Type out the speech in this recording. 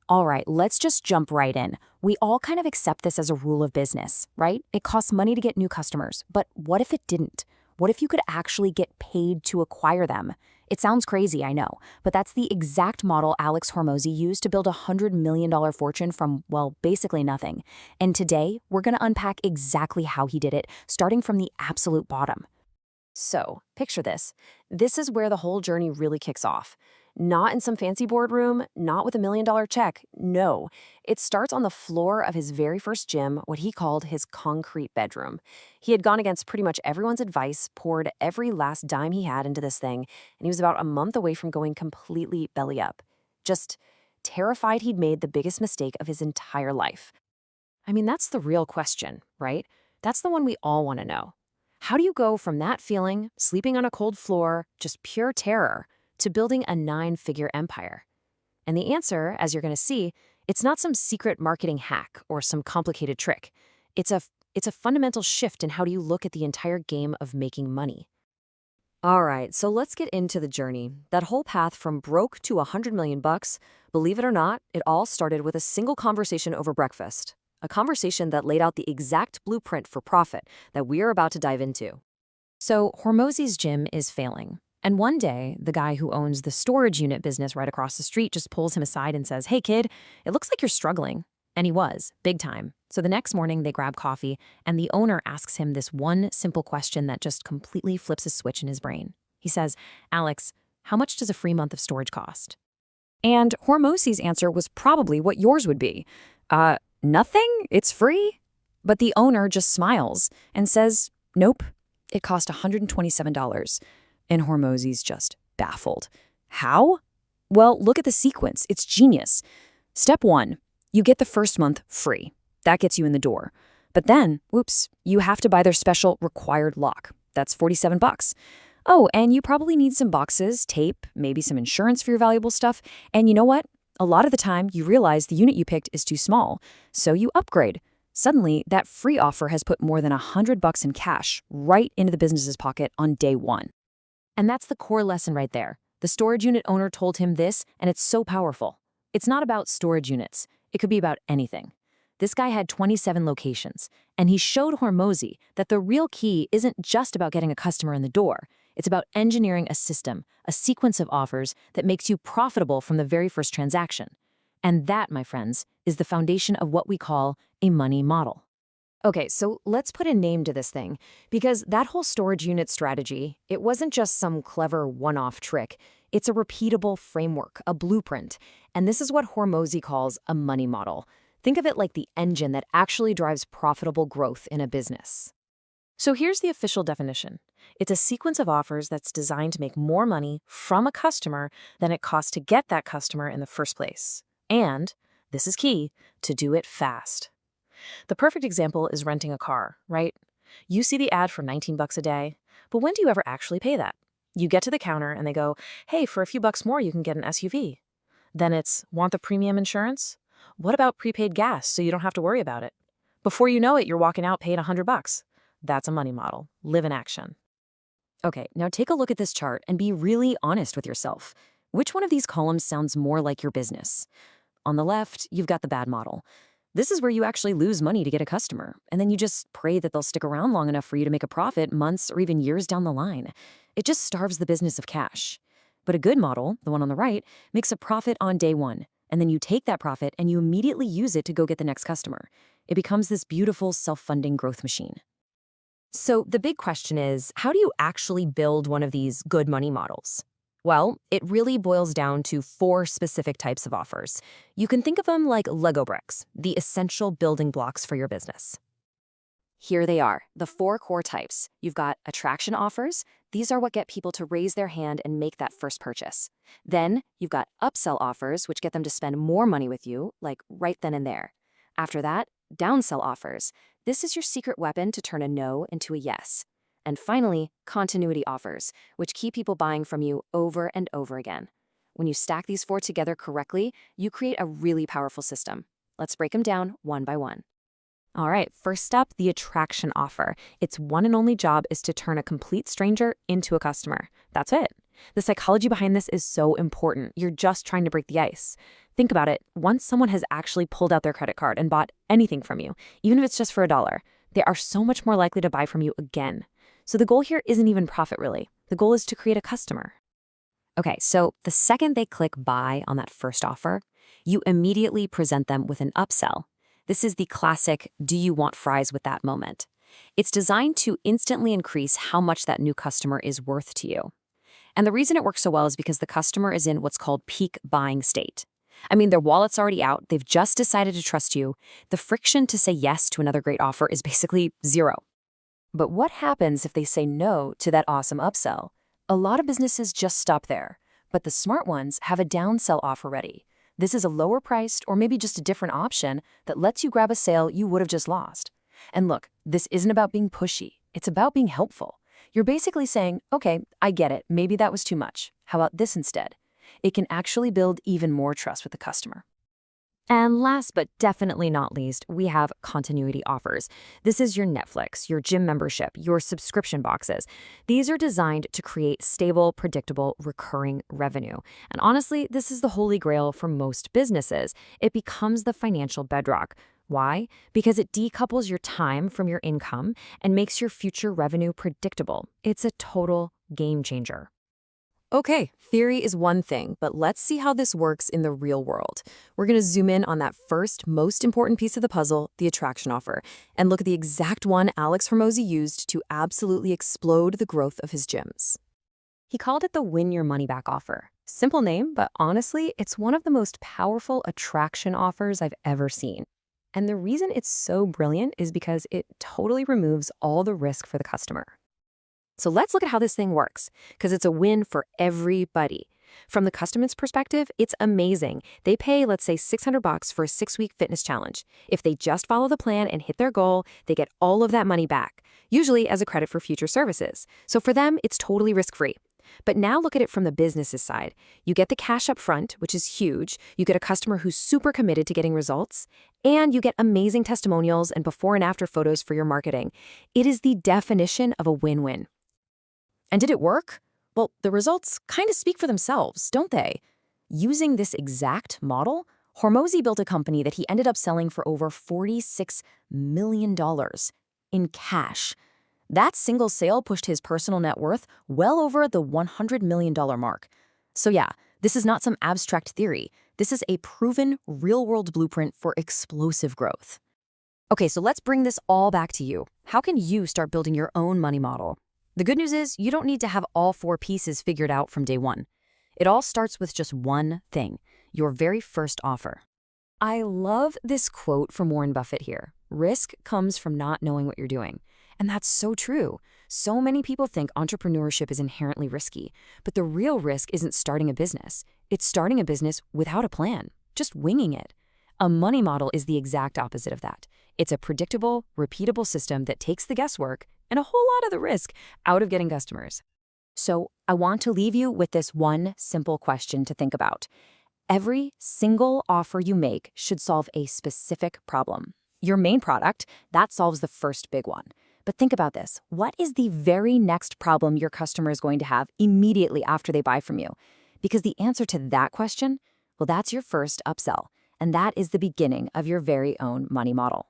All right, let's just jump right in. We all kind of accept this as a rule of business, right? It costs money to get new customers, but what if it didn't? What if you could actually get paid to acquire them? It sounds crazy, I know, but that's the exact model Alex Hormozy used to build a $100 million fortune from, well, basically nothing. And today, we're going to unpack exactly how he did it, starting from the absolute bottom. So, picture this. This is where the whole journey really kicks off. Not in some fancy boardroom, not with $1 million check. No, it starts on the floor of his very first gym, what he called his concrete bedroom. He had gone against pretty much everyone's advice, poured every last dime he had into this thing, and he was about a month away from going completely belly up. Just terrified he'd made the biggest mistake of his entire life. I mean, that's the real question, right? That's the one we all want to know. How do you go from that feeling, sleeping on a cold floor, just pure terror, to building a 9-figure empire? And the answer, as you're going to see, it's not some secret marketing hack or some complicated trick. It's a it's a fundamental shift in how do you look at the entire game of making money. All right, so let's get into the journey. That whole path from broke to 100 million bucks, believe it or not, it all started with a single conversation over breakfast. A conversation that laid out the exact blueprint for profit that we are about to dive into. So, Hormozy's gym is failing. And one day, the guy who owns the storage unit business right across the street just pulls him aside and says, "Hey, kid, it looks like you're struggling." And he was, big time. So the next morning, they grab coffee, and the owner asks him this one simple question that just completely flips a switch in his brain. He says, "Alex, how much does a free month of storage cost?" And Hormozy's answer was probably what yours would be. Nothing? It's free? But the owner just smiles and says, "Nope, it cost $127. And Hormozy's just baffled. How? Well, look at the sequence. It's genius. Step 1, you get the first month free. That gets you in the door. But then, whoops, you have to buy their special required lock. That's $47. Oh, and you probably need some boxes, tape, maybe some insurance for your valuable stuff. And you know what? A lot of the time, you realize the unit you picked is too small, so you upgrade. Suddenly, that free offer has put more than $100 in cash right into the business's pocket on day 1. And that's the core lesson right there. The storage unit owner told him this, and it's so powerful. It's not about storage units. It could be about anything. This guy had 27 locations, and he showed Hormozy that the real key isn't just about getting a customer in the door. It's about engineering a system, a sequence of offers that makes you profitable from the very first transaction. And that, my friends, is the foundation of what we call a money model. Okay, so let's put a name to this thing, because that whole storage unit strategy, it wasn't just some clever one-off trick. It's a repeatable framework, a blueprint, and this is what Hormozy calls a money model. Think of it like the engine that actually drives profitable growth in a business. So here's the official definition. It's a sequence of offers that's designed to make more money from a customer than it costs to get that customer in the first place. And, this is key, to do it fast. The perfect example is renting a car, right? You see the ad for 19 bucks a day, but when do you ever actually pay that? You get to the counter and they go, "Hey, for a few bucks more, you can get an SUV." Then it's, "Want the premium insurance? What about prepaid gas so you don't have to worry about it?" Before you know it, you're walking out paying 100 bucks. That's a money model. Live in action. Okay, now take a look at this chart and be really honest with yourself. Which one of these columns sounds more like your business? On the left, you've got the bad model. This is where you actually lose money to get a customer, and then you just pray that they'll stick around long enough for you to make a profit months or even years down the line. It just starves the business of cash. But a good model, the one on the right, makes a profit on day 1, and then you take that profit and you immediately use it to go get the next customer. It becomes this beautiful self-funding growth machine. So the big question is, how do you actually build one of these good money models? Well, it really boils down to 4 specific types of offers. You can think of them like Lego bricks, the essential building blocks for your business. Here they are, the 4 core types. You've got attraction offers. These are what get people to raise their hand and make that first purchase. Then you've got upsell offers, which get them to spend more money with you, like right then and there. After that, downsell offers. This is your secret weapon to turn a no into a yes. And finally, continuity offers, which keep people buying from you over and over again. When you stack these 4 together correctly, you create a really powerful system. Let's break them down one by one. All right, first up, the attraction offer. Its one and only job is to turn a complete stranger into a customer. That's it. The psychology behind this is so important. You're just trying to break the ice. Think about it. Once someone has actually pulled out their credit card and bought anything from you, even if it's just for $1, they are so much more likely to buy from you again. So the goal here isn't even profit, really. The goal is to create a customer. Okay, so the second they click buy on that first offer, you immediately present them with an upsell. This is the classic, do you want fries with that moment. It's designed to instantly increase how much that new customer is worth to you. And the reason it works so well is because the customer is in what's called peak buying state. I mean, their wallet's already out, they've just decided to trust you. The friction to say yes to another great offer is basically zero. But what happens if they say no to that awesome upsell? A lot of businesses just stop there, but the smart ones have a downsell offer ready. This is a lower priced or maybe just a different option that lets you grab a sale you would have just lost. And look, this isn't about being pushy. It's about being helpful. You're basically saying, okay, I get it. Maybe that was too much. How about this instead? It can actually build even more trust with the customer. And last but definitely not least, we have continuity offers. This is your Netflix, your gym membership, your subscription boxes. These are designed to create stable, predictable, recurring revenue. And honestly, this is the holy grail for most businesses. It becomes the financial bedrock. Why? Because it decouples your time from your income and makes your future revenue predictable. It's a total game changer. Okay, theory is one thing, but let's see how this works in the real world. We're going to zoom in on that first, most important piece of the puzzle, the attraction offer, and look at the exact one Alex Hormozi used to absolutely explode the growth of his gyms. He called it the Win Your Money Back offer. Simple name, but honestly, it's one of the most powerful attraction offers I've ever seen. And the reason it's so brilliant is because it totally removes all the risk for the customer. So let's look at how this thing works, because it's a win for everybody. From the customer's perspective, it's amazing. They pay, let's say, $600 for a 6-week fitness challenge. If they just follow the plan and hit their goal, they get all of that money back, usually as a credit for future services. So for them, it's totally risk-free. But now look at it from the business's side. You get the cash up front, which is huge. You get a customer who's super committed to getting results, and you get amazing testimonials and before and after photos for your marketing. It is the definition of a win-win. And did it work? Well, the results kind of speak for themselves, don't they? Using this exact model, Hormozi built a company that he ended up selling for over $46 million in cash. That single sale pushed his personal net worth well over the $100 million mark. So yeah, this is not some abstract theory. This is a proven, real-world blueprint for explosive growth. Okay, so let's bring this all back to you. How can you start building your own money model? The good news is you don't need to have all 4 pieces figured out from day one. It all starts with just one thing, your very first offer. I love this quote from Warren Buffett here. Risk comes from not knowing what you're doing. And that's so true. So many people think entrepreneurship is inherently risky, but the real risk isn't starting a business. It's starting a business without a plan, just winging it. A money model is the exact opposite of that. It's a predictable, repeatable system that takes the guesswork and a whole lot of the risk out of getting customers. So I want to leave you with this one simple question to think about. Every single offer you make should solve a specific problem. Your main product, that solves the first big one. But think about this. What is the very next problem your customer is going to have immediately after they buy from you? Because the answer to that question, well, that's your first upsell. And that is the beginning of your very own money model.